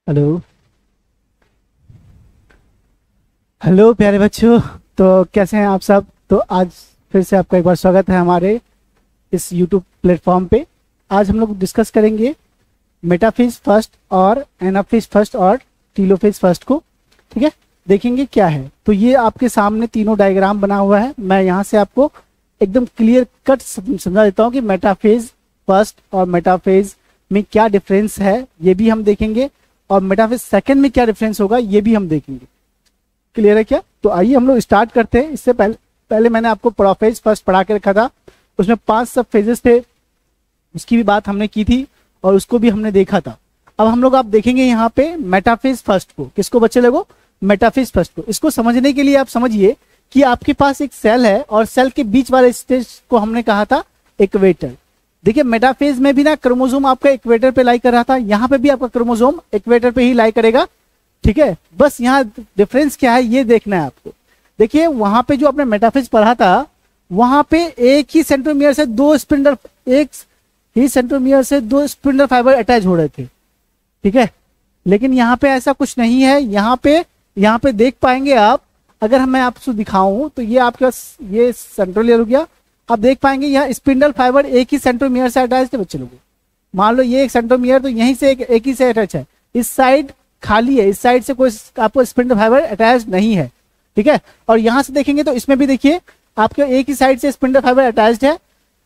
Hello. Hello प्यारे बच्चों। तो कैसे हैं आप सब? तो आज फिर से आपका एक बार स्वागत है हमारे इस यूट्यूब प्लेटफॉर्म पे। आज हम लोग डिस्कस करेंगे मेटाफिज फर्स्ट और एनाफिज फर्स्ट और टीलोफिज फर्स्ट को। ठीक है, देखेंगे क्या है। तो ये आपके सामने तीनों डायग्राम बना हुआ है। मैं यहाँ से आपको एकदम क्लियर कट समझा देता हूँ कि मेटाफेज फर्स्ट और मेटाफेज में क्या डिफरेंस है, ये भी हम देखेंगे, और मेटाफेज सेकंड में क्या डिफरेंस होगा ये भी हम देखेंगे। क्लियर है क्या? तो आइए हम लोग स्टार्ट करते हैं। इससे पहले पहले मैंने आपको प्रोफेज फर्स्ट पढ़ा के रखा था, उसमें 5 सब फेजेस थे, उसकी भी बात हमने की थी और उसको भी हमने देखा था। अब हम लोग आप देखेंगे यहाँ पे मेटाफेज फर्स्ट को। किसको बच्चे लोगों? मेटाफेज फर्स्ट को। इसको समझने के लिए आप समझिए कि आपके पास एक सेल है और सेल के बीच वाले स्टेज को हमने कहा था इक्वेटर। देखिए मेटाफेज में भी ना क्रोमोसोम आपका इक्वेटर पे लाई कर रहा था, यहाँ पे भी आपका क्रोमोसोम इक्वेटर पे ही लाई करेगा। ठीक है, बस यहाँ डिफरेंस क्या है ये देखना है आपको। देखिए वहां पे जो आपने मेटाफेज पढ़ा था, वहां पे एक ही सेंट्रोमियर से दो स्पिंडल फाइबर अटैच हो रहे थे। ठीक है, लेकिन यहाँ पे ऐसा कुछ नहीं है। यहाँ पे देख पाएंगे आप, अगर मैं आपको दिखाऊं तो ये आपके पास ये सेंट्रोमियर हो गया। आप देख पाएंगे यहाँ स्पिंडल फाइबर एक ही सेंट्रोमियर से अटैच थे बच्चे लोगों। मान लो ये एक सेंट्रोमियर, तो यहीं से एक ही से अटैच है। इस साइड खाली है, इस साइड से कोई आपको स्पिंडल फाइबर अटैच नहीं है। ठीक है, और यहां से देखेंगे तो इसमें भी देखिए आपके एक ही साइड से स्पिंडल फाइबर अटैच्ड है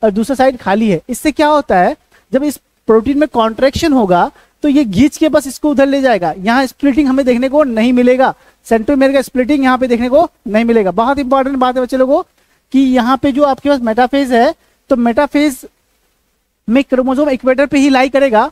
और दूसरा साइड खाली है। इससे क्या होता है, जब इस प्रोटीन में कॉन्ट्रैक्शन होगा तो ये घींच के बस इसको उधर ले जाएगा। यहाँ स्प्लिटिंग हमें देखने को नहीं मिलेगा, सेंट्रोमियर का स्प्लिटिंग यहाँ पे देखने को नहीं मिलेगा। बहुत इंपॉर्टेंट बात है बच्चे लोगों कि यहाँ पे जो आपके पास मेटाफेज है, तो मेटाफेज में क्रोमोसोम इक्वेटर पे ही लाई करेगा,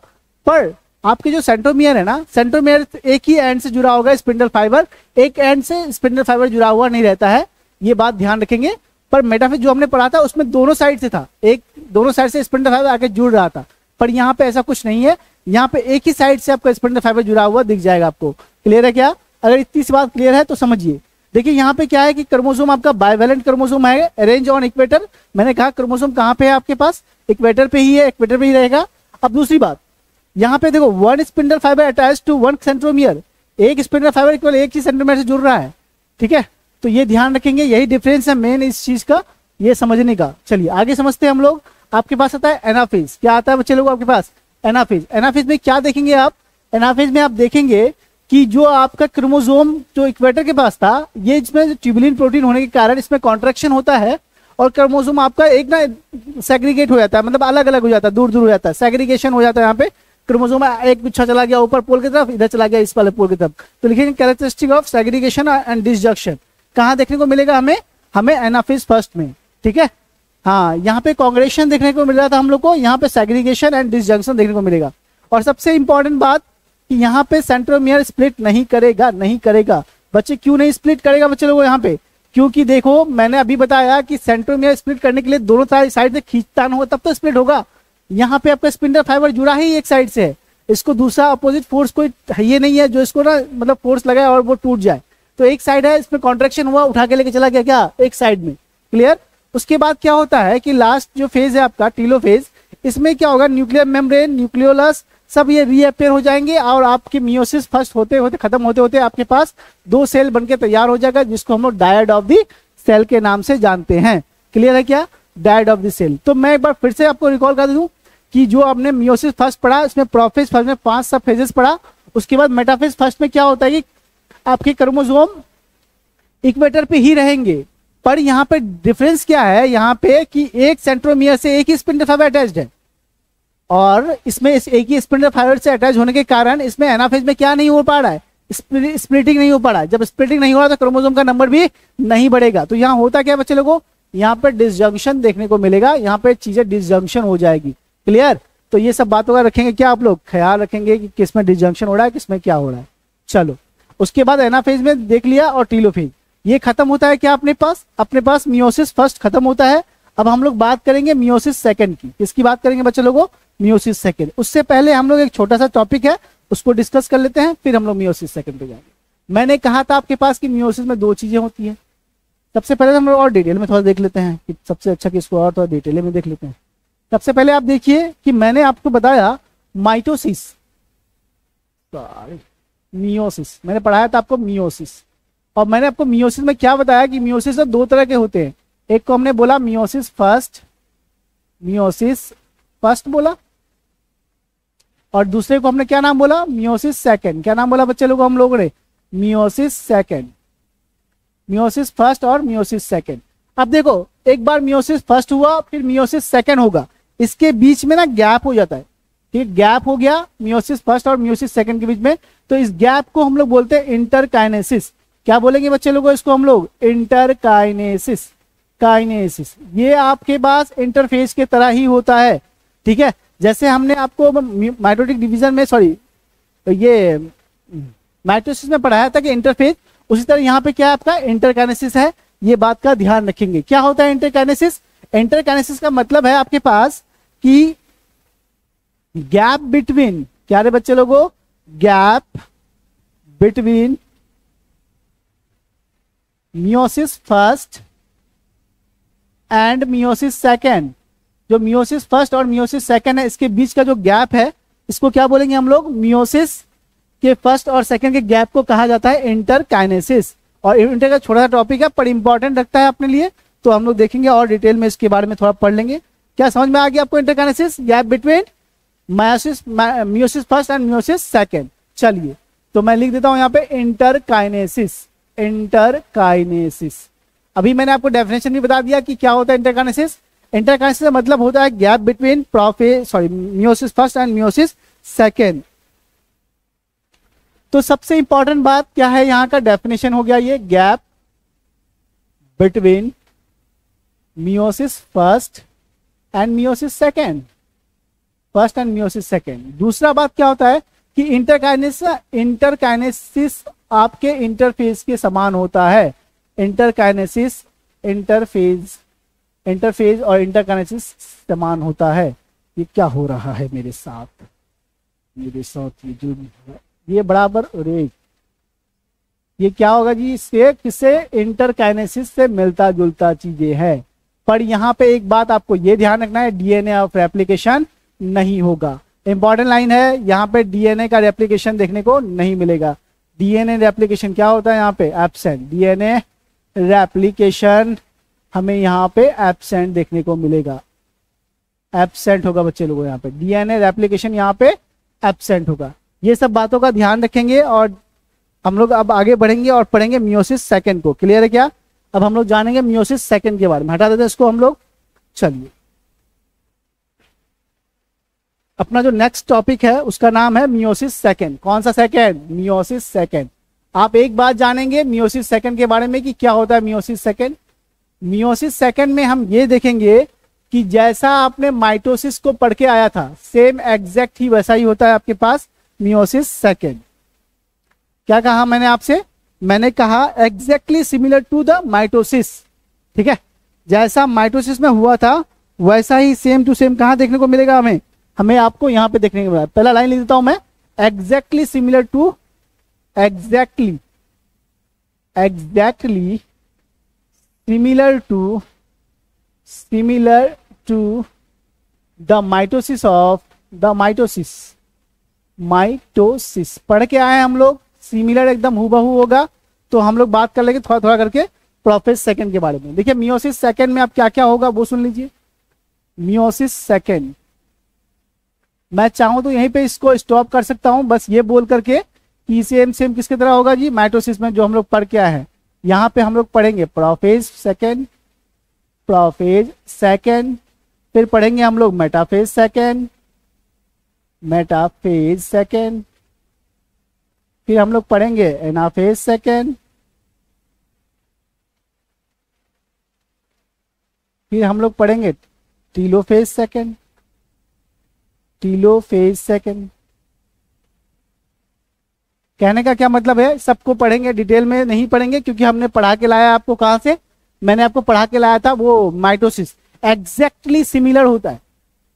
पर आपके जो सेंट्रोमियर है ना, सेंट्रोमियर एक ही एंड से जुड़ा होगा स्पिंडल फाइबर, एक एंड से स्पिंडल फाइबर जुड़ा हुआ नहीं रहता है। ये बात ध्यान रखेंगे। पर मेटाफेज जो हमने पढ़ा था उसमें दोनों साइड से था, दोनों साइड से स्पिंडल फाइबर आके जुड़ रहा था, पर यहाँ पे ऐसा कुछ नहीं है। यहाँ पे एक ही साइड से आपका स्पिंडल फाइबर जुड़ा हुआ दिख जाएगा आपको। क्लियर है क्या? अगर इतनी सी बात क्लियर है तो समझिए। देखिए यहाँ पे क्या है कि क्रोमोसोम आपका बाइवेलेंट क्रोमोसोम है, अरेंज ऑन इक्वेटर। मैंने कहा क्रोमोसोम कहाँ पे है आपके पास? इक्वेटर पे ही है, इक्वेटर पे ही रहेगा। अब दूसरी बात, यहाँ पे देखो one spindle fibre attach to one centromere, एक स्पिंडल फाइबर केवल एक ही सेंट्रोमियर से जुड़ रहा है। ठीक है, तो ये ध्यान रखेंगे, यही डिफरेंस है मेन इस चीज का, ये समझने का। चलिए आगे समझते हैं हम लोग। आपके पास आता है एनाफेज। क्या आता है बच्चे लोग आपके पास? एनाफेज। एनाफेज में क्या देखेंगे आप? एनाफेज में आप देखेंगे कि जो आपका क्रोमोसोम जो इक्वेटर के पास था, ये इसमें ट्यूबुलिन प्रोटीन होने के कारण इसमें कॉन्ट्रैक्शन होता है और क्रोमोसोम आपका एक ना सेग्रीगेट हो जाता है, मतलब अलग अलग हो जाता है, दूर दूर हो जाता है, सेग्रीगेशन हो जाता है। यहाँ पे क्रोमोसोम एक गुच्छा चला गया ऊपर पोल की तरफ, इधर चला गया इस वाले पोल की तरफ। तो लिखेंगे characteristic of segregation and disjunction. कहाँ देखने को मिलेगा हमें एनाफेज फर्स्ट में। ठीक है, हाँ, यहाँ पे कांग्रेशन देखने को मिल रहा था हम लोग को, यहाँ पे सेग्रीगेशन एंड डिसजंक्शन देखने को मिलेगा। और सबसे इंपॉर्टेंट बात कि यहाँ पे सेंट्रोमियर स्प्लिट नहीं करेगा। बच्चे क्यों नहीं स्प्लिट करेगा बच्चे लोगों यहाँ पे? क्योंकि देखो मैंने अभी बताया कि सेंट्रोमियर स्प्लिट करने के लिए दोनों साइड से खींचतान होगा तब तो स्प्लिट होगा। यहाँ पे आपका स्पिंडल फाइबर जुड़ा ही एक साइड से है, इसको दूसरा अपोजिट फोर्स कोई ये नहीं है जो इसको ना मतलब फोर्स लगाए और वो टूट जाए। तो एक साइड है, इसमें कॉन्ट्रैक्शन हुआ, उठा के लेके चला गया क्या एक साइड में। क्लियर? उसके बाद क्या होता है कि लास्ट जो फेज है आपका टीलोफेज, इसमें क्या होगा, न्यूक्लियर मेम्ब्रेन, न्यूक्लियोलस सब ये रीअपेयर हो जाएंगे और आपके मियोसिस फर्स्ट होते होते खत्म होते होते आपके पास 2 सेल बनके तैयार हो जाएगा, जिसको हम लोग डायड ऑफ द सेल के नाम से जानते हैं। क्लियर है क्या? Dyad of the cell. तो मैं एक बार फिर से आपको रिकॉल कर दूं कि जो आपने मियोसिस फर्स्ट पढ़ा, इसमें प्रोफेज फर्स्ट में 5 सब फेजेस पढ़ा। उसके बाद मेटाफेज फर्स्ट में क्या होता है कि आपके क्रोमोसोम इक्वेटर पे ही रहेंगे, पर यहाँ पे डिफरेंस क्या है यहाँ पे कि एक सेंट्रोमियर से एक ही स्पिंडल फाइबर अटैच्ड है, और इसमें इस एक ही स्पिंडल फाइबर से अटैच होने के कारण इसमें एनाफेज में क्या नहीं हो पा रहा है, स्प्लिटिंग नहीं हो पा रहा है। जब स्प्लिटिंग नहीं हो रहा तो क्रोमोसोम का नंबर भी नहीं बढ़ेगा। तो यहाँ होता क्या बच्चे लोगों, यहाँ पे डिसजंक्शन देखने को मिलेगा, यहाँ पे चीजें डिसजंक्शन हो जाएगी। क्लियर? तो ये सब बातों का रखेंगे क्या आप लोग, ख्याल रखेंगे कि किसमें डिसजंक्शन हो रहा है, किसमें क्या हो रहा है। चलो उसके बाद एनाफेज में देख लिया और टीलोफेज ये खत्म होता है क्या अपने पास मियोसिस फर्स्ट खत्म होता है। अब हम लोग बात करेंगे मियोसिस सेकंड की। किसकी बात करेंगे बच्चे लोगों? Meiosis second. उससे पहले हम लोग एक छोटा सा टॉपिक है उसको डिस्कस कर लेते हैं, फिर हम लोग मियोसिस सेकंड पे जाएंगे। मैंने कहा था आपके पास कि मियोसिस में 2 चीजें होती है। सबसे पहले हम लोग और डिटेल में थोड़ा देख लेते हैं कि सबसे अच्छा किसको, और थोड़ा डिटेल में देख लेते हैं। सबसे पहले आप देखिए कि मैंने आपको बताया माइटोसिस, मियोसिस, मैंने पढ़ाया था आपको मियोसिस। और मैंने आपको मियोसिस में क्या बताया कि मियोसिस दो तरह के होते हैं। एक को हमने बोला मियोसिस फर्स्ट बोला, और दूसरे को हमने क्या नाम बोला, मियोसिस सेकंड। क्या नाम बोला बच्चे लोगों हम लोगों ने, मियोसिस सेकंड। मियोसिस फर्स्ट और मियोसिस सेकंड। अब देखो, एक बार मियोसिस फर्स्ट हुआ फिर मियोसिस सेकंड होगा, इसके बीच में ना गैप हो जाता है। ठीक, गैप हो गया मियोसिस फर्स्ट और मियोसिस सेकंड के बीच में, तो इस गैप को हम लोग बोलते हैं इंटरकाइनेसिस। क्या बोलेंगे बच्चे लोगों इसको हम लोग, इंटरकाइनेसिस। काइनेसिस ये आपके पास इंटरफेस के तरह ही होता है। ठीक है, जैसे हमने आपको माइटोटिक डिवीजन में, सॉरी ये माइटोसिस में पढ़ाया था कि इंटरफेस, उसी तरह यहाँ पे क्या है आपका इंटरकाइनेसिस है। ये बात का ध्यान रखेंगे। क्या होता है इंटरकाइनेसिस? इंटरकाइनेसिस का मतलब है आपके पास कि गैप बिटवीन, क्या रे बच्चे लोगों, gap between meiosis first and meiosis second. जो मियोसिस फर्स्ट और मियोसिस सेकेंड है, इसके बीच का जो गैप है, इसको क्या बोलेंगे हम लोग, मियोसिस के फर्स्ट और सेकेंड के गैप को कहा जाता है इंटरकाइनेसिस। और इंटर का छोटा सा टॉपिक है पर इंपॉर्टेंट रखता है अपने लिए, तो हम लोग देखेंगे और डिटेल में इसके बारे में थोड़ा पढ़ लेंगे। क्या समझ में आ गया आपको interkinesis, gap between meiosis first and meiosis second. चलिए तो मैं लिख देता हूं यहाँ पे इंटरकाइनेसिस। इंटरकाइनेसिस, अभी मैंने आपको डेफिनेशन भी बता दिया कि क्या होता है इंटरकाइनेसिस। इंटरकाइनेसिस का मतलब होता है gap between meiosis first and meiosis second. तो सबसे इंपॉर्टेंट बात क्या है यहाँ का, डेफिनेशन हो गया ये, gap between meiosis first and meiosis second, first and meiosis second. दूसरा बात क्या होता है कि इंटरकाइनेसिस आपके इंटरफेस के समान होता है। इंटरकाइनेसिस इंटरफेज और इंटरकाइनेसिस समान होता है। ये क्या हो रहा है मेरे साथ ये बराबर, अरे ये क्या होगा जी, इससे किससे, इंटरकाइनेसिस से मिलता जुलता चीजें है। पर यहाँ पे एक बात आपको ये ध्यान रखना है, डीएनए ऑफ रेप्लिकेशन नहीं होगा। इंपॉर्टेंट लाइन है, यहाँ पे डीएनए का रेप्लिकेशन देखने को नहीं मिलेगा। डीएनए रेप्लिकेशन क्या होता है यहाँ पे, एब्सेंट। डीएनए रेप्लिकेशन हमें यहाँ पे एब्सेंट देखने को मिलेगा, एब्सेंट होगा बच्चे लोगों, यहाँ पे डीएनए रेप्लिकेशन यहाँ पे एब्सेंट होगा। ये सब बातों का ध्यान रखेंगे और हम लोग अब आगे बढ़ेंगे और पढ़ेंगे मियोसिस सेकंड को। क्लियर है क्या? अब हम लोग जानेंगे मियोसिस सेकंड के बारे में। हटा देते हैं इसको हम लोग। चलिए, अपना जो नेक्स्ट टॉपिक है उसका नाम है मियोसिस सेकंड। कौन सा सेकंड? Meiosis second. आप एक बात जानेंगे मियोसिस सेकंड के बारे में कि क्या होता है मियोसिस सेकंड। मियोसिस सेकंड में हम ये देखेंगे कि जैसा आपने माइटोसिस को पढ़ के आया था, सेम एग्जैक्ट ही वैसा ही होता है आपके पास मियोसिस सेकंड। क्या कहा मैंने आपसे? मैंने कहा exactly similar to the mitosis. ठीक है, जैसा माइटोसिस में हुआ था वैसा ही सेम टू सेम कहां देखने को मिलेगा हमें आपको यहां पे देखने को मिलेगा। पहला लाइन लिख देता हूं मैं, exactly similar to, exactly similar to the mitosis of the mitosis पढ़ के आए हम लोग। सिमिलर एकदम हूबहू होगा, तो हम लोग बात कर लेंगे थोड़ा थोड़ा करके प्रोफेज सेकंड के बारे में। देखिए मियोसिस सेकंड में अब क्या क्या होगा वो सुन लीजिए। मियोसिस सेकंड, मैं चाहूं तो यहीं पे इसको स्टॉप कर सकता हूं, बस ये बोल करके कि सेम किसकी तरह होगा जी, माइटोसिस में जो हम लोग पढ़ के आए हैं। यहां पे हम लोग पढ़ेंगे प्रोफेज सेकंड, फिर पढ़ेंगे हम लोग मेटाफेज सेकंड, फिर हम लोग पढ़ेंगे एनाफेज सेकंड, फिर हम लोग पढ़ेंगे टीलोफेज सेकंड। कहने का क्या मतलब है, सबको पढ़ेंगे, डिटेल में नहीं पढ़ेंगे क्योंकि हमने पढ़ा के लाया आपको। कहां से? मैंने आपको पढ़ा के लाया था वो माइटोसिस। एग्जैक्टली सिमिलर होता है।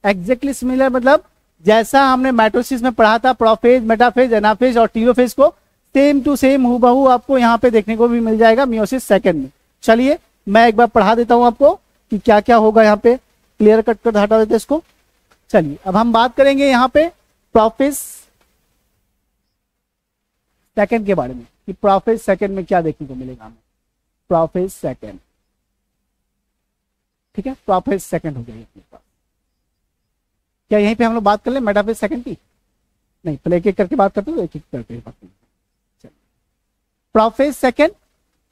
एग्जैक्टली सिमिलर मतलब जैसा हमने माइटोसिस में पढ़ा था, प्रोफेज, मेटाफेज, एनाफेज और टीलोफेज को सेम टू सेम हूबहू आपको यहाँ पे देखने को भी मिल जाएगा मियोसिस सेकंड में। चलिए मैं एक बार पढ़ा देता हूं आपको कि क्या क्या होगा यहाँ पे। क्लियर कट कर हटा देते इसको। चलिए अब हम बात करेंगे यहाँ पे प्रोफेज सेकंड के बारे में कि प्रोफेज सेकंड में क्या देखने को मिलेगा हमें। प्रोफेज सेकंड, ठीक है, प्रोफेज सेकंड हो गया अपने पास। क्या यहीं पे हम लोग बात कर ले मेटाफेज सेकंड की? नहीं, पहले एक एक करके बात करते हैं, एक एक करके बात करते हैं। प्रोफेज सेकंड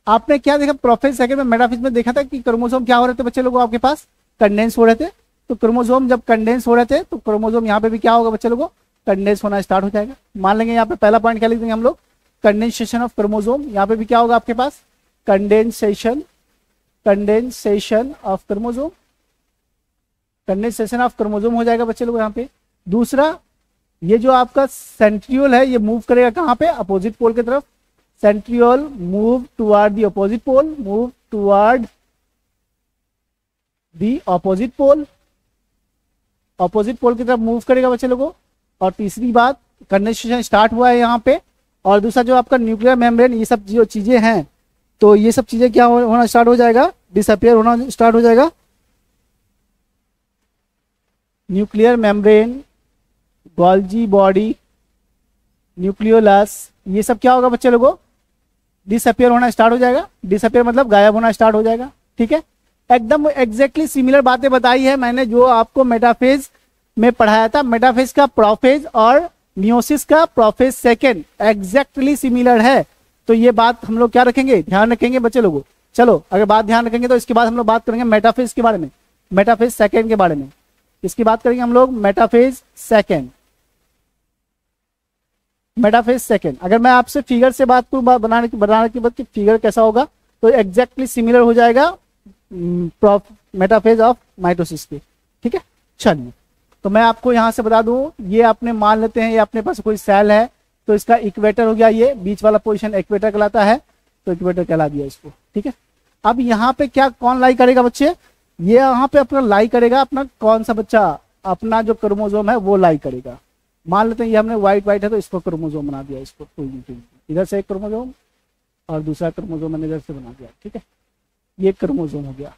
आपने क्या देखा? प्रोफेज सेकंड में मेटाफेज में देखा था कि क्रोमोसोम क्या हो रहे थे बच्चे लोगों आपके पास? कंडेंस हो रहे थे। तो क्रोमोसोम जब कंडेंस हो रहे थे तो क्रोमोसोम यहाँ पे भी क्या होगा बच्चे लोगों? कंडेंस होना स्टार्ट हो जाएगा। मान लेंगे यहाँ पे पहला पॉइंट क्या लिख देंगे हम लोग? Condensation of chromosome. यहाँ पे भी क्या होगा आपके पास? Condensation, condensation of chromosome, condensation of chromosome हो जाएगा बच्चे लोग यहाँ पे। दूसरा, ये जो आपका सेंट्रियोल है ये मूव करेगा कहाँ पे? अपोजिट पोल की तरफ। Centriole move toward the opposite pole, move toward the opposite pole, opposite pole की तरफ मूव करेगा बच्चे लोगों। और तीसरी बात, कंडेंसेशन स्टार्ट हुआ है यहाँ पे। और दूसरा जो आपका न्यूक्लियर मेम्ब्रेन, ये सब जो चीजें हैं तो ये सब चीजें क्या होना स्टार्ट हो जाएगा? डिसअपियर होना स्टार्ट हो जाएगा। Nuclear membrane, Golgi body, nucleolus, ये सब क्या होगा बच्चे लोगों? डिसअपियर होना स्टार्ट हो जाएगा। डिसअपियर मतलब गायब होना स्टार्ट हो जाएगा, ठीक है। एकदम एग्जैक्टली सिमिलर बातें बताई है मैंने जो आपको मेटाफेज में पढ़ाया था। मेटाफेज का प्रोफेज और मियोसिस का प्रोफेज सेकेंड एग्जैक्टली सिमिलर है। तो ये बात हम लोग क्या रखेंगे? ध्यान रखेंगे बच्चे लोगों। चलो अगर बात ध्यान रखेंगे तो इसके बाद हम लोग बात करेंगे मेटाफेज के बारे में, मेटाफेज सेकेंड के बारे में। इसकी बात करेंगे हम लोग मेटाफेज सेकेंड। मेटाफेज सेकेंड, अगर मैं आपसे फिगर से बात करूं बनाने की बात कि फिगर कैसा होगा तो एग्जैक्टली सिमिलर हो जाएगा मेटाफेज ऑफ माइटोसिस के, ठीक है। चलिए तो मैं आपको यहां से बता दूं, ये आपने मान लेते हैं ये अपने पास कोई सेल है तो इसका इक्वेटर हो गया, ये बीच वाला पोजीशन इक्वेटर कहलाता है, तो इक्वेटर कहला दिया इसको, ठीक है। अब यहाँ पे क्या कौन लाई करेगा बच्चे? ये यहाँ पे अपना लाई करेगा अपना कौन सा बच्चा? अपना जो क्रोमोसोम है वो लाई करेगा। मान लेते हैं ये हमने व्हाइट व्हाइट है तो इसको क्रोमोसोम बना दिया, इसको इधर से एक क्रोमोसोम और दूसरा क्रोमोसोम मैंने इधर से बना दिया, ठीक है। ये क्रोमोसोम हो गया।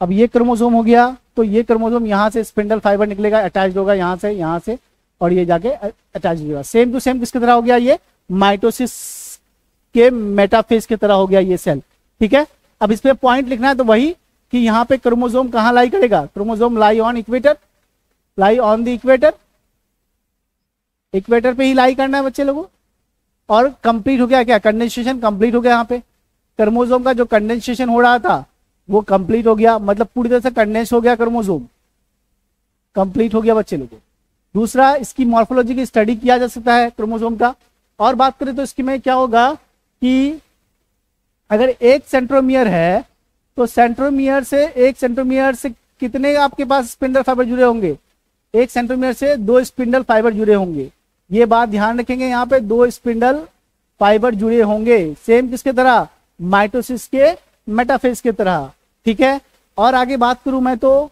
अब ये क्रोमोसोम हो गया तो ये क्रोमोसोम यहाँ से स्पिंडल फाइबर निकलेगा, अटैच होगा यहाँ से और ये जाके अटैच होगा। सेम टू सेम किसकी तरह हो गया? ये माइटोसिस के मेटाफेज की तरह हो गया ये सेल, ठीक है। अब इस पे पॉइंट लिखना है तो वही कि यहाँ पे क्रोमोसोम कहाँ लाई करेगा? Chromosome lie on equator, lie on the equator, equator पे ही लाई करना है बच्चे लोगों। और कंप्लीट हो गया क्या? कंडेंसेशन कंप्लीट हो गया। यहाँ पे क्रोमोसोम का जो कंडेंसेशन हो रहा था वो कंप्लीट हो गया, मतलब पूरी तरह से कंडेंस हो गया, क्रोमोसोम कंप्लीट हो गया बच्चे लोगों। दूसरा, इसकी मॉर्फोलॉजी की स्टडी किया जा सकता है क्रोमोसोम का। और बात करें तो इसकी में क्या होगा कि अगर एक सेंट्रोमियर है तो एक सेंट्रोमियर से कितने आपके पास स्पिंडल फाइबर जुड़े होंगे? एक सेंट्रोमियर से 2 स्पिंडल फाइबर जुड़े होंगे। ये बात ध्यान रखेंगे, यहाँ पे 2 स्पिंडल फाइबर जुड़े होंगे, सेम किसके तरह? माइटोसिस के मेटाफेज की तरह, ठीक है। और आगे बात करूं मैं तो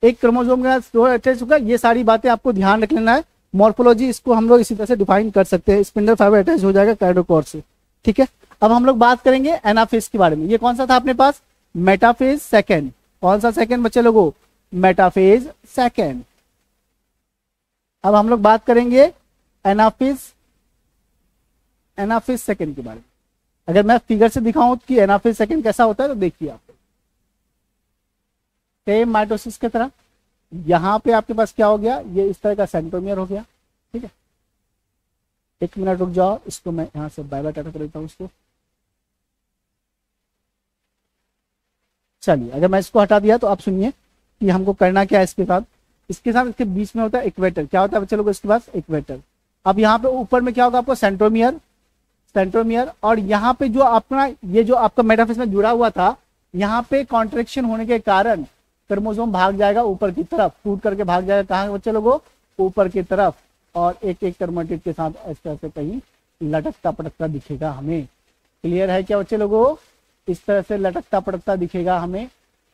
एक क्रोमोसोम का दो अटैच होगा, ये सारी बातें आपको ध्यान रख लेना है। मॉर्फोलॉजी इसको हम लोग इसी तरह से डिफाइन कर सकते हैं, स्पिंडल फाइबर अटैच हो जाएगा काइटोकोर से, ठीक है। अब हम लोग बात करेंगे एनाफेज के बारे में। ये कौन सा था अपने पास? Metaphase second. कौन सा सेकेंड बच्चे लोगों? Metaphase second. अब हम लोग बात करेंगे एनाफेज सेकेंड के बारे में। अगर मैं फिगर से दिखाऊं कि एनाफेज सेकेंड कैसा होता है तो देखिए आप, सेम माइटोसिस की तरह यहां पे आपके पास क्या हो गया? ये इस तरह का सेंट्रोमियर हो गया, ठीक है। एक मिनट रुक जाओ, इसको मैं यहां से बाय बाय टाटा कर देता हूं इसको। चलिए अगर मैं इसको हटा दिया तो आप सुनिए कि हमको करना क्या है इसके साथ। इसके बीच में होता है इक्वेटर। क्या होता है बच्चे लोगों इसके पास? इक्वेटर। अब यहाँ पे ऊपर में क्या होगा आपको? सेंट्रोमियर। और यहाँ पे जो अपना ये जो आपका मेटाफेज में जुड़ा हुआ था, यहाँ पे कॉन्ट्रेक्शन होने के कारण क्रोमोसोम भाग जाएगा ऊपर की तरफ, टूट करके भाग जाएगा कहाँ बच्चे लोगों? ऊपर की तरफ। और एक एक क्रोमेटिड के साथ इस तरह से कहीं लटकता पटकता दिखेगा हमें। क्लियर है क्या बच्चे लोगों? इस तरह से लटकता पटकता दिखेगा हमें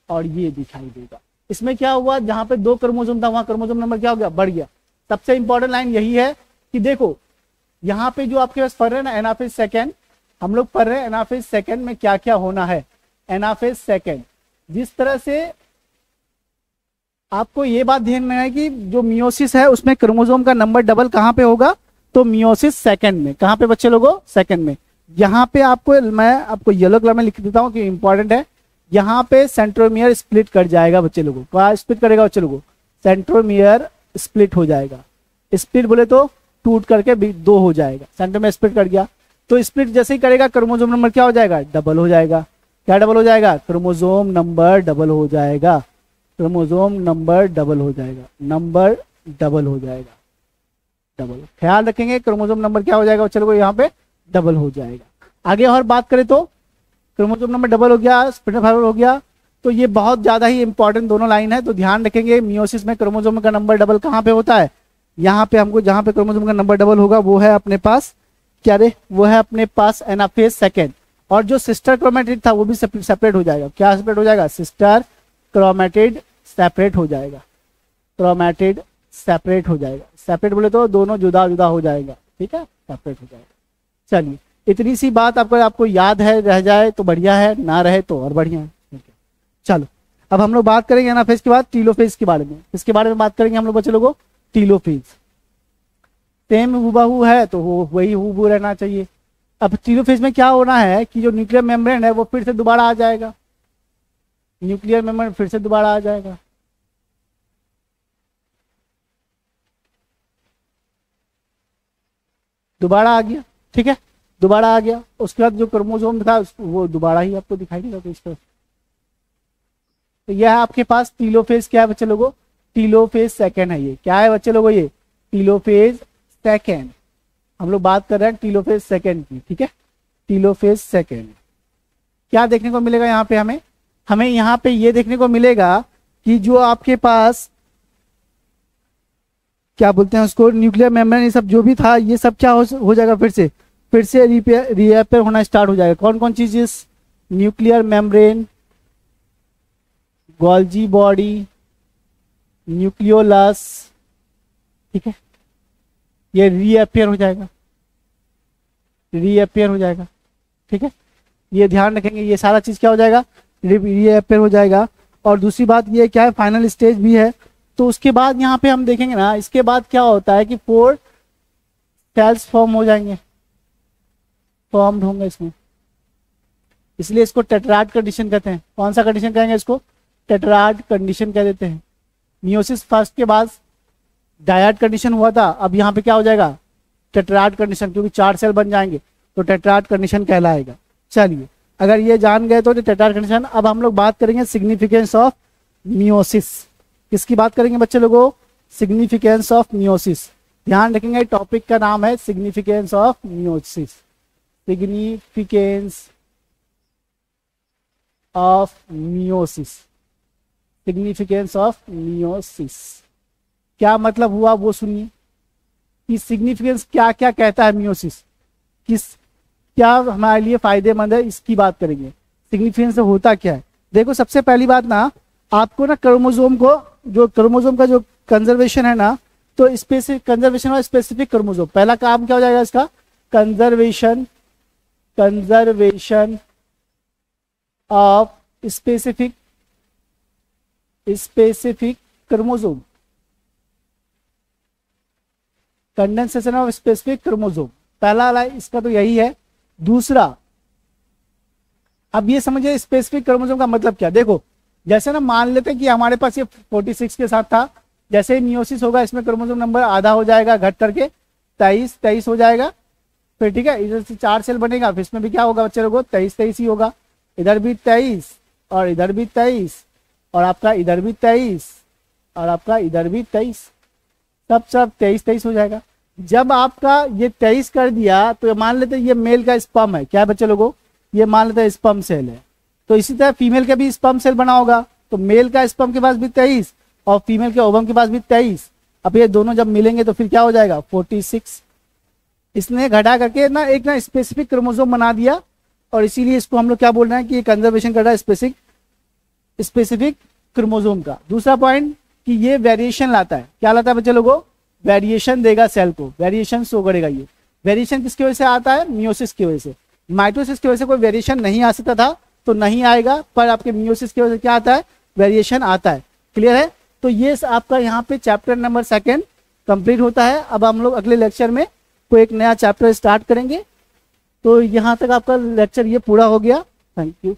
और ये दिखाई देगा। इसमें क्या हुआ? जहां पे 2 क्रोमोसोम था वहां क्रोमोसोम नंबर क्या हो गया? बढ़ गया। सबसे इंपॉर्टेंट लाइन यही है कि देखो यहाँ पे जो आपके पास पढ़ रहे हैं ना एनाफेज सेकेंड, हम लोग पढ़ रहे हैं एनाफेज सेकेंड में क्या क्या होना है। एनाफेज सेकेंड जिस तरह से आपको ये बात ध्यान में है कि जो मियोसिस है उसमें क्रोमोसोम का नंबर डबल कहाँ पे होगा? तो मियोसिस सेकंड में, कहाँ पे बच्चे लोगों, सेकंड में। यहाँ पे आपको मैं आपको येलो कलर में लिख देता हूँ कि इंपॉर्टेंट है। यहाँ पे सेंट्रोमियर स्प्लिट कर जाएगा बच्चे लोगों, क्या स्प्लिट करेगा बच्चे लोगों, सेंट्रोमियर स्प्लिट हो जाएगा। स्प्लिट बोले तो टूट करके दो हो जाएगा, सेंट्रोमियर स्प्लिट कर गया। तो स्प्लिट जैसे ही करेगा क्रोमोसोम नंबर क्या हो जाएगा, डबल हो जाएगा। क्या डबल हो जाएगा, क्रोमोसोम नंबर डबल हो जाएगा, क्रोमोसोम नंबर डबल हो जाएगा, नंबर डबल हो जाएगा, डबल। ख्याल रखेंगे क्रोमोसोम नंबर क्या हो जाएगा चलो यहाँ पे डबल हो जाएगा। आगे और बात करें तो क्रोमोसोम नंबर डबल हो गया, स्पिंडल फाइबर हो गया। तो ये बहुत ज्यादा ही इंपॉर्टेंट दोनों लाइन है, तो ध्यान रखेंगे मियोसिस में क्रोमोसोम का नंबर डबल कहाँ पे होता है, यहाँ पे हमको जहाँ पे क्रोमोसोम का नंबर डबल होगा वो है अपने पास क्या रे, वो है अपने पास एनाफेज सेकेंड। और जो सिस्टर क्रोमेटिड था वो भी सेपरेट हो जाएगा। क्या सेपरेट हो जाएगा, सिस्टर क्रोमेटिड सेपरेट हो जाएगा, क्रोमेटिड सेपरेट हो जाएगा। सेपरेट बोले तो दोनों जुदा जुदा हो जाएगा, ठीक है, सेपरेट हो जाएगा। चलिए इतनी सी बात आपको याद है, रह जाए तो बढ़िया है, ना रहे तो और बढ़िया है, ठीक है। चलो अब हम लोग बात करेंगे एनाफेज के बाद टीलोफेज के बारे में। इसके बारे में बात करेंगे हम लोग बच्चे लोगों, टीलोफेज सेम हुबहू है तो वो वही हुबहू रहना चाहिए। अब टीलोफेज में क्या होना है कि जो न्यूक्लियर मेम्ब्रेन है वो फिर से दोबारा आ जाएगा, न्यूक्लियर मेम्ब्रेन फिर से दोबारा आ जाएगा। दोबारा आ गया, ठीक है, दोबारा आ गया। उसके बाद जो क्रोमोसोम था वो दोबारा ही आपको दिखाई देगा। तो इस तरह तो यह है आपके पास टीलोफेज। क्या है बच्चे लोगों, टीलोफेज सेकेंड है। ये क्या है बच्चे लोगों, ये टीलोफेज सेकेंड। हम लोग बात कर रहे हैं टीलोफेज सेकेंड की, ठीक है, टीलोफेज सेकेंड। क्या देखने को मिलेगा यहाँ पे, हमें यहाँ पे ये देखने को मिलेगा कि जो आपके पास क्या बोलते हैं उसको, न्यूक्लियर मेम्ब्रेन ये सब जो भी था ये सब क्या हो जाएगा, फिर से रीअपेयर होना स्टार्ट हो जाएगा। कौन कौन चीजें, nuclear membrane, Golgi body, nucleolus, ठीक है, ये रीअपेयर हो जाएगा, रीअपेयर हो जाएगा, ठीक है। ये ध्यान रखेंगे, ये सारा चीज क्या हो जाएगा, रीअपेयर हो जाएगा। और दूसरी बात ये क्या है, फाइनल स्टेज भी है। तो उसके बाद यहाँ पे हम देखेंगे ना, इसके बाद क्या होता है कि 4 सेल्स फॉर्म हो जाएंगे, फॉर्म होंगे इसमें, इसलिए इसको टेट्राड कंडीशन कहते हैं। कौन सा कंडीशन कहेंगे इसको, टेट्राड कंडीशन कह देते हैं। मियोसिस फर्स्ट के बाद डायड कंडीशन हुआ था, अब यहाँ पे क्या हो जाएगा, टेट्राड कंडीशन, क्योंकि 4 सेल बन जाएंगे तो टेट्राड कंडीशन कहलाएगा। चलिए अगर ये जान गए तो टेट्राड कंडीशन। अब हम लोग बात करेंगे सिग्निफिकेंस ऑफ मियोसिस। किसकी बात करेंगे बच्चे लोगों, सिग्निफिकेंस ऑफ मियोसिस। ध्यान रखेंगे टॉपिक का नाम है significance of meiosis, significance of meiosis, significance of meiosis. क्या मतलब हुआ वो सुनिए कि सिग्निफिकेंस क्या क्या कहता है मियोसिस, क्या हमारे लिए फायदेमंद है, इसकी बात करेंगे। सिग्निफिकेंस से होता क्या है, देखो सबसे पहली बात ना, आपको ना क्रोमोसोम को, जो क्रोमोसोम का जो कंजर्वेशन है ना, तो स्पेसिफिक कंजर्वेशन और स्पेसिफिक क्रोमोसोम, पहला काम क्या हो जाएगा इसका, conservation, conservation of specific chromosome, condensation of specific chromosome, पहला वाला इसका तो यही है। दूसरा, अब ये समझिए स्पेसिफिक क्रोमोसोम का मतलब क्या, देखो जैसे ना मान लेते हैं कि हमारे पास ये 46 के साथ था, जैसे ही मियोसिस होगा इसमें क्रोमोसोम नंबर आधा हो जाएगा, घट करके 23 हो जाएगा। फिर ठीक है, इधर से 4 सेल बनेगा, फिर इसमें भी क्या होगा बच्चे लोगों, 23 ही होगा। इधर भी 23 और इधर भी 23 और आपका इधर भी 23 और आपका इधर भी 23, सब 23 हो जाएगा। जब आपका ये 23 कर दिया तो मान लेते हैं ये मेल का स्पर्म है, क्या है बच्चे लोगों, ये मान लेते हैं स्पर्म सेल है। तो इसी तरह फीमेल का भी स्पर्म सेल बना होगा, तो मेल का स्पर्म के पास भी 23 और फीमेल के ओवम के पास भी 23। अब ये दोनों जब मिलेंगे तो फिर क्या हो जाएगा, 46। इसने घटा करके ना एक ना स्पेसिफिक क्रोमोसोम बना दिया, और इसीलिए इसको हम लोग क्या बोल रहे हैं कि ये कंजर्वेशन कर रहा है स्पेसिफिक क्रोमोसोम का। दूसरा पॉइंट कि ये वेरिएशन लाता है, क्या लाता है बच्चे लोगों, वेरिएशन देगा सेल को, वेरिएशन शो करेगा। ये वेरिएशन किसकी वजह से आता है, मियोसिस की वजह से। माइटोसिस की वजह से कोई वेरिएशन नहीं आ सकता था तो नहीं आएगा, पर आपके मियोसिस की वजह से क्या आता है, वेरिएशन आता है। क्लियर है, तो ये आपका यहाँ पे चैप्टर नंबर 2 कंप्लीट होता है। अब हम लोग अगले लेक्चर में कोई एक नया चैप्टर स्टार्ट करेंगे। तो यहाँ तक आपका लेक्चर ये पूरा हो गया। थैंक यू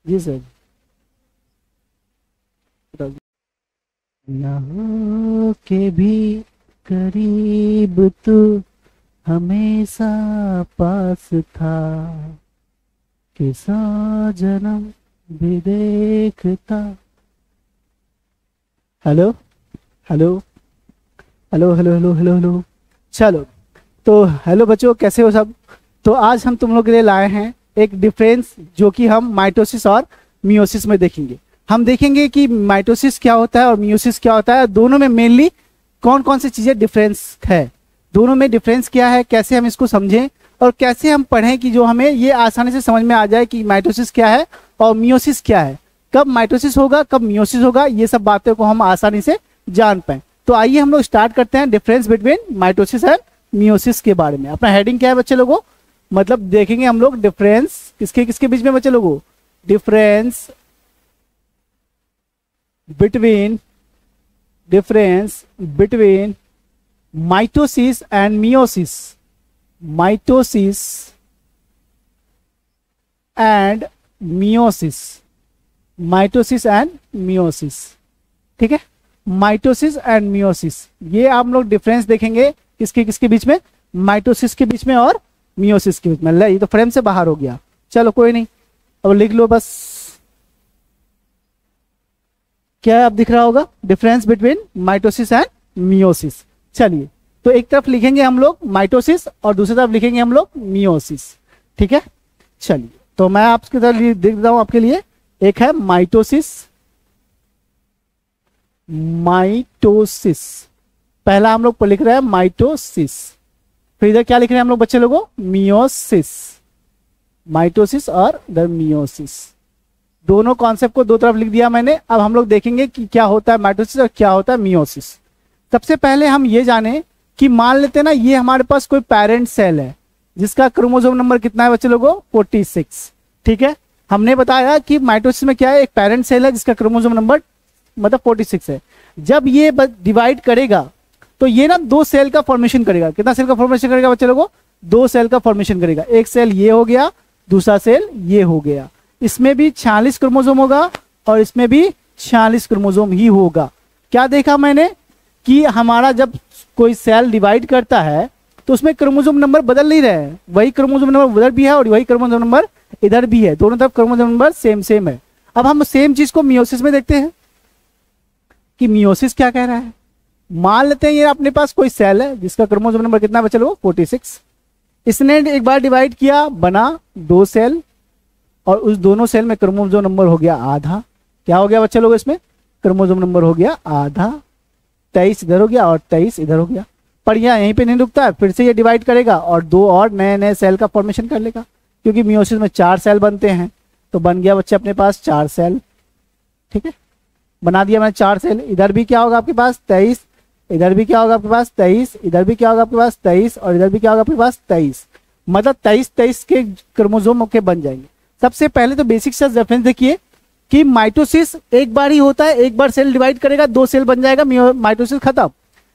जी सर। यहाँ के भी करीब तू हमेशा पास था, किसा जन्म भी देखता। Hello hello hello hello hello hello hello. चलो तो हेलो बच्चों, कैसे हो सब। तो आज हम तुम लोग के लिए लाए हैं एक डिफरेंस जो कि हम माइटोसिस और मियोसिस में देखेंगे। हम देखेंगे कि माइटोसिस क्या होता है और मियोसिस क्या होता है, दोनों में मेनली कौन कौन सी चीजें डिफरेंस है, दोनों में डिफरेंस क्या है, कैसे हम इसको समझें और कैसे हम पढ़ें कि जो हमें ये आसानी से समझ में आ जाए कि माइटोसिस क्या है और मियोसिस क्या है, कब माइटोसिस होगा कब मियोसिस होगा, ये सब बातें को हम आसानी से जान पाए। तो आइए हम लोग स्टार्ट करते हैं difference between mitosis and meiosis के बारे में। अपना हेडिंग क्या है बच्चे लोगों, मतलब देखेंगे हम लोग डिफरेंस किसके किसके बीच में बच्चे लोगों, difference between mitosis and meiosis, mitosis and meiosis, mitosis and meiosis. ठीक है, माइटोसिस एंड मियोसिस, ये आप लोग डिफरेंस देखेंगे किसके किसके बीच में, माइटोसिस के बीच में और मियोसिस के बीच में। ये तो फ्रेम से बाहर हो गया, चलो कोई नहीं, अब लिख लो बस। क्या अब दिख रहा होगा, difference between mitosis and meiosis. चलिए तो एक तरफ लिखेंगे हम लोग माइटोसिस और दूसरी तरफ लिखेंगे हम लोग मियोसिस। ठीक है, चलिए तो मैं आपके तरफ देख देता हूं आपके लिए। एक है माइटोसिस, माइटोसिस पहला हम लोग लिख रहे हैं माइटोसिस, फिर इधर क्या लिख रहे हैं हम लोग बच्चे लोगों, मियोसिस, माइटोसिस और इधर मियोसिस। दोनों कॉन्सेप्ट को दो तरफ लिख दिया मैंने। अब हम लोग देखेंगे कि क्या होता है माइटोसिस और क्या होता है मियोसिस। सबसे पहले हम ये जाने कि मान लेते हैं ना, ये हमारे पास कोई पेरेंट सेल है जिसका क्रोमोसोम नंबर कितना है बच्चे लोगों, 46। ठीक है, हमने बताया कि माइटोसिस में क्या है, एक पेरेंट सेल है जिसका क्रोमोसोम नंबर मतलब 46 है। जब ये डिवाइड करेगा तो ये ना दो सेल का फॉर्मेशन करेगा। कितना सेल का फॉर्मेशन करेगा बच्चे लोगों, दो सेल का फॉर्मेशन करेगा। एक सेल ये हो गया, दूसरा सेल ये हो गया। इसमें भी 46 क्रोमोसोम होगा और इसमें भी 46 क्रोमोसोम ही होगा। क्या देखा मैंने कि हमारा जब कोई सेल डिवाइड करता है तो उसमें क्रोमोसोम नंबर बदल नहीं रहे हैं, वही क्रोमोसोम नंबर उधर भी है और वही क्रोमोसोम नंबर इधर भी है, दोनों तरफ क्रोमोसोम नंबर सेम सेम है। अब हम सेम चीज को मियोसिस में देखते हैं कि मियोसिस क्या कह रहा है। मान लेते हैं ये अपने पास कोई सेल है जिसका क्रोमोसोम नंबर कितना बचा लो, 46। इसने एक बार डिवाइड किया, बना दो सेल और उस दोनों सेल में क्रोमोसोम नंबर हो गया आधा। क्या हो गया बच्चे लोग, इसमें क्रोमोसोम नंबर हो गया आधा, 23 इधर हो गया और 23 इधर हो गया। पर यहीं पे नहीं रुकता है, फिर से ये डिवाइड करेगा और दो और नए नए सेल का फॉर्मेशन कर लेगा, क्योंकि मियोसिस में 4 सेल बनते हैं। तो बन गया बच्चे अपने पास 4 सेल। ठीक है, बना दिया मैंने 4 सेल। इधर भी क्या होगा आपके पास 23, इधर भी क्या होगा आपके पास 23, इधर भी क्या होगा आपके पास 23 और इधर भी क्या होगा आपके पास 23। मतलब 23 के क्रोमोसोम के बन जाएंगे। सबसे पहले तो बेसिक सा रेफरेंस देखिए कि माइटोसिस एक बार ही होता है, एक बार सेल डिवाइड करेगा, 2 सेल बन जाएगा, माइटोसिस खत्म।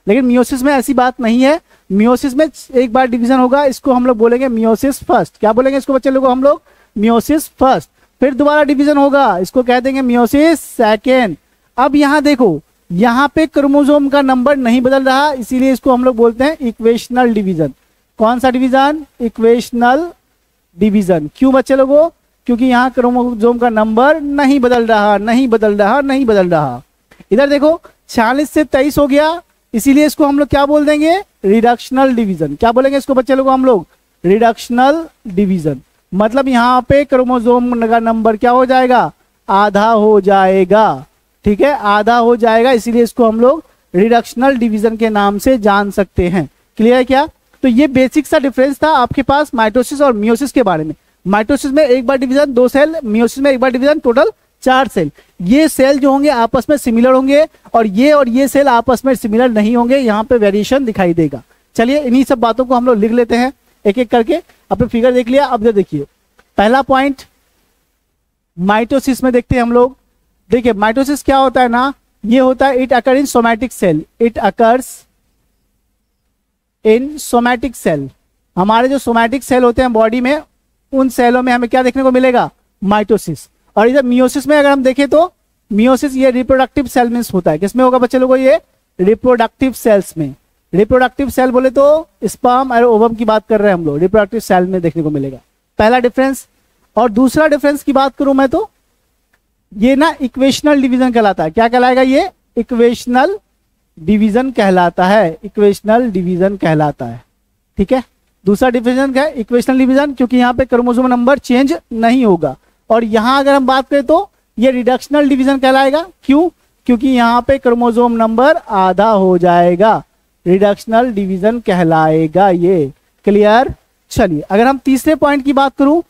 लेकिन मियोसिस में ऐसी बात नहीं है। मियोसिस में एक बार डिवीजन होगा, इसको हम लोग बोलेंगे मियोसिस फर्स्ट। क्या बोलेंगे इसको बच्चे लोगों हम लोग, मियोसिस फर्स्ट। फिर दोबारा डिवीजन होगा, इसको कह देंगे मियोसिस सेकेंड। अब यहाँ देखो, यहाँ पे क्रोमोसोम का नंबर नहीं बदल रहा, इसीलिए इसको हम लोग बोलते हैं इक्वेशनल डिवीजन। कौन सा डिवीजन, इक्वेशनल डिवीजन। क्यों बच्चे लोगों, क्योंकि यहाँ क्रोमोसोम का नंबर नहीं बदल रहा, नहीं बदल रहा, नहीं बदल रहा। इधर देखो 46 से 23 हो गया, इसीलिए इसको हम लोग क्या बोल देंगे, रिडक्शनल डिवीजन। क्या बोलेंगे इसको बच्चे लोगों हम लोग, रिडक्शनल डिवीजन। मतलब यहाँ पे क्रोमोसोम का नंबर क्या हो जाएगा, आधा हो जाएगा। ठीक है, आधा हो जाएगा, इसीलिए इसको हम लोग रिडक्शनल डिवीजन के नाम से जान सकते हैं। क्लियर है क्या। तो ये बेसिक सा डिफरेंस था आपके पास माइटोसिस और मियोसिस के बारे में। माइटोसिस में एक बार डिवीजन 2 सेल, मियोसिस में एक बार डिवीजन टोटल 4 सेल। ये सेल जो होंगे आपस में सिमिलर होंगे और ये सेल आपस में सिमिलर नहीं होंगे, यहाँ पे वेरिएशन दिखाई देगा। चलिए इन्हीं सब बातों को हम लोग लिख लेते हैं एक एक करके। अपने फिगर देख लिया, अब देखिए पहला पॉइंट माइटोसिस में देखते हैं हम लोग। देखिए माइटोसिस क्या होता है ना, ये होता है it occur in somatic cell, it occurs in somatic cell, हमारे जो सोमैटिक सेल होते हैं बॉडी में, उन सेलों में हमें क्या देखने को मिलेगा, माइटोसिस। और इधर मियोसिस में अगर हम देखें तो मियोसिस ये रिप्रोडक्टिव सेल में होता है। किसमें होगा बच्चे लोगों, ये रिप्रोडक्टिव सेल्स में। रिप्रोडक्टिव सेल बोले तो स्पर्म और ओवम की बात कर रहे हैं हम लोग, रिप्रोडक्टिव सेल में देखने को मिलेगा, पहला डिफरेंस। और दूसरा डिफरेंस की बात करूं मैं तो ये ना इक्वेशनल डिवीजन कहलाता है। क्या कहलाएगा, ये इक्वेशनल डिवीजन कहलाता है, इक्वेशनल डिवीजन कहलाता है। ठीक है, दूसरा डिवीजन क्या है, इक्वेशनल डिवीजन, क्योंकि यहाँ पे क्रोमोसोम नंबर चेंज नहीं होगा। और यहां अगर हम बात करें तो ये रिडक्शनल डिवीजन कहलाएगा। क्यों, क्योंकि यहाँ पे क्रोमोसोम नंबर आधा हो जाएगा, रिडक्शनल डिवीजन कहलाएगा ये। क्लियर। चलिए अगर हम तीसरे पॉइंट की बात करूं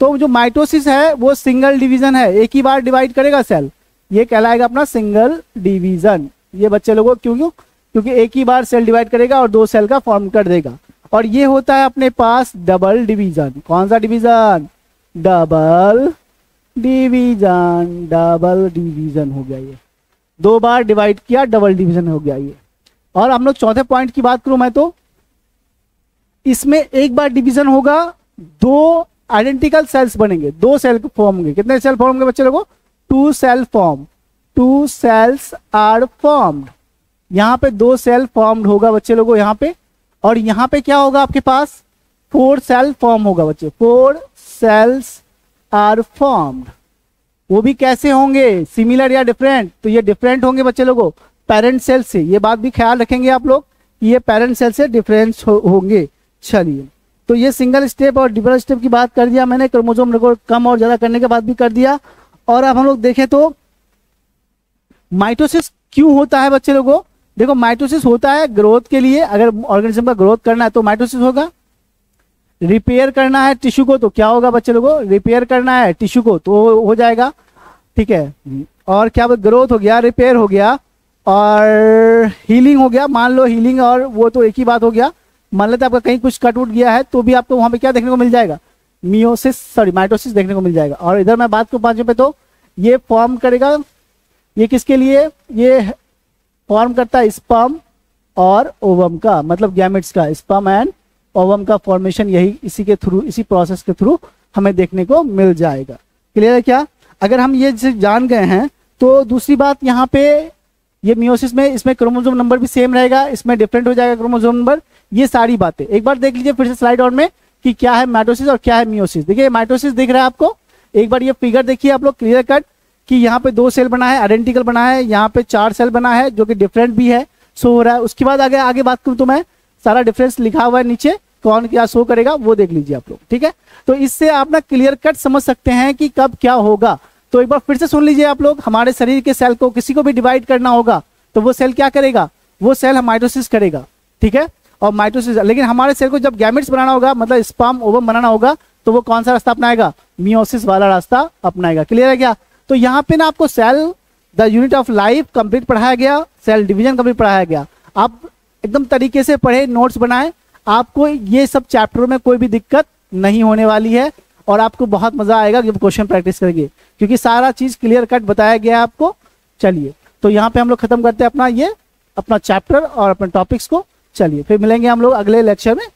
तो जो माइटोसिस है वो सिंगल डिवीजन है, एक ही बार डिवाइड करेगा सेल, ये कहलाएगा अपना सिंगल डिवीजन। ये बच्चे लोगों क्यों, क्योंकि एक ही बार सेल डिवाइड करेगा और 2 सेल का फॉर्म कर देगा। और ये होता है अपने पास डबल डिवीजन। कौन सा division, double division, double division हो गया ये, 2 बार डिवाइड किया, डबल डिवीजन हो गया ये। और हम लोग चौथे पॉइंट की बात करूं मैं तो इसमें एक बार डिवीजन होगा, 2 आइडेंटिकल सेल्स बनेंगे, 2 सेल फॉर्म होंगे। कितने सेल फॉर्म होंगे बच्चे लोगों, 2 cell form, 2 cells are formed. यहां पे 2 सेल फॉर्म्ड होगा बच्चे लोगों यहाँ पे। और यहाँ पे क्या होगा आपके पास, 4 सेल फॉर्म होगा बच्चे, 4 सेल्स आर फॉर्म्ड। वो भी कैसे होंगे, सिमिलर या डिफरेंट, तो ये डिफरेंट होंगे बच्चे लोगों पेरेंट सेल से। ये बात भी ख्याल रखेंगे आप लोग कि ये पेरेंट सेल से डिफरेंस होंगे। चलिए तो ये सिंगल स्टेप और डबल स्टेप की बात कर दिया मैंने, क्रोमोसोम को कम और ज्यादा करने के बाद भी कर दिया। और अब हम लोग देखें तो माइटोसिस क्यों होता है बच्चे लोगों, देखो माइटोसिस होता है ग्रोथ के लिए। अगर ऑर्गेनिज्म का ग्रोथ करना है तो माइटोसिस होगा। रिपेयर करना है टिश्यू को तो क्या होगा बच्चे लोगों, रिपेयर करना है टिश्यू को तो हो जाएगा। ठीक है, और क्या ग्रोथ हो गया, रिपेयर हो गया और हीलिंग हो गया। मान लो हीलिंग और वो तो एक ही बात हो गया। मान लेते आपका कहीं कुछ कट उठ गया है तो भी आपको वहां पे क्या देखने को मिल जाएगा, माइटोसिस देखने को मिल जाएगा। और इधर मैं बात करूं पांचवें पे तो ये फॉर्म करेगा, ये किसके लिए, ये फॉर्म करता है स्पर्म और ओवम का, मतलब गैमेट्स का, स्पर्म एंड ओवम का फॉर्मेशन यही इसी के थ्रू, इसी प्रोसेस के थ्रू हमें देखने को मिल जाएगा। क्लियर है क्या। अगर हम ये जान गए हैं तो दूसरी बात यहाँ पे ये मियोसिस में इसमें क्रोमोसोम नंबर भी सेम रहेगा, इसमें डिफरेंट हो जाएगा क्रोमोसोम नंबर। ये सारी बातें एक बार देख लीजिए फिर से स्लाइड ऑन में कि क्या है माइटोसिस और क्या है मियोसिस। देखिए माइटोसिस दिख रहा है आपको, एक बार ये फिगर देखिए आप लोग क्लियर कट कि यहाँ पे 2 सेल बना है, आइडेंटिकल बना है, यहाँ पे 4 सेल बना है जो कि डिफरेंट भी है, शो हो रहा है। उसके बाद आगे बात करूँ तो मैं सारा डिफरेंस लिखा हुआ है नीचे, कौन क्या शो करेगा वो देख लीजिए आप लोग। ठीक है, तो इससे आप ना क्लियर कट समझ सकते हैं कि कब क्या होगा। तो एक बार फिर से सुन लीजिए आप लोग, हमारे शरीर के सेल को किसी को भी डिवाइड करना होगा तो वो सेल क्या करेगा, वो सेल माइटोसिस करेगा। ठीक है, और माइटोसिस, लेकिन हमारे सेल को जब गैमेट्स बनाना होगा, मतलब स्पर्म ओवम बनाना होगा, तो वो कौन सा रास्ता अपनाएगा, मियोसिस वाला रास्ता अपनाएगा। क्लियर है क्या। तो यहाँ पे ना आपको cell the unit of life complete पढ़ाया गया, सेल डिवीजन कंप्लीट पढ़ाया गया। आप एकदम तरीके से पढ़े, नोट्स बनाए, आपको ये सब चैप्टरों में कोई भी दिक्कत नहीं होने वाली है और आपको बहुत मजा आएगा जब क्वेश्चन प्रैक्टिस करेंगे, क्योंकि सारा चीज क्लियर कट बताया गया है आपको। चलिए तो यहाँ पे हम लोग खत्म करते हैं अपना चैप्टर और अपने टॉपिक्स को। चलिए फिर मिलेंगे हम लोग अगले लेक्चर में।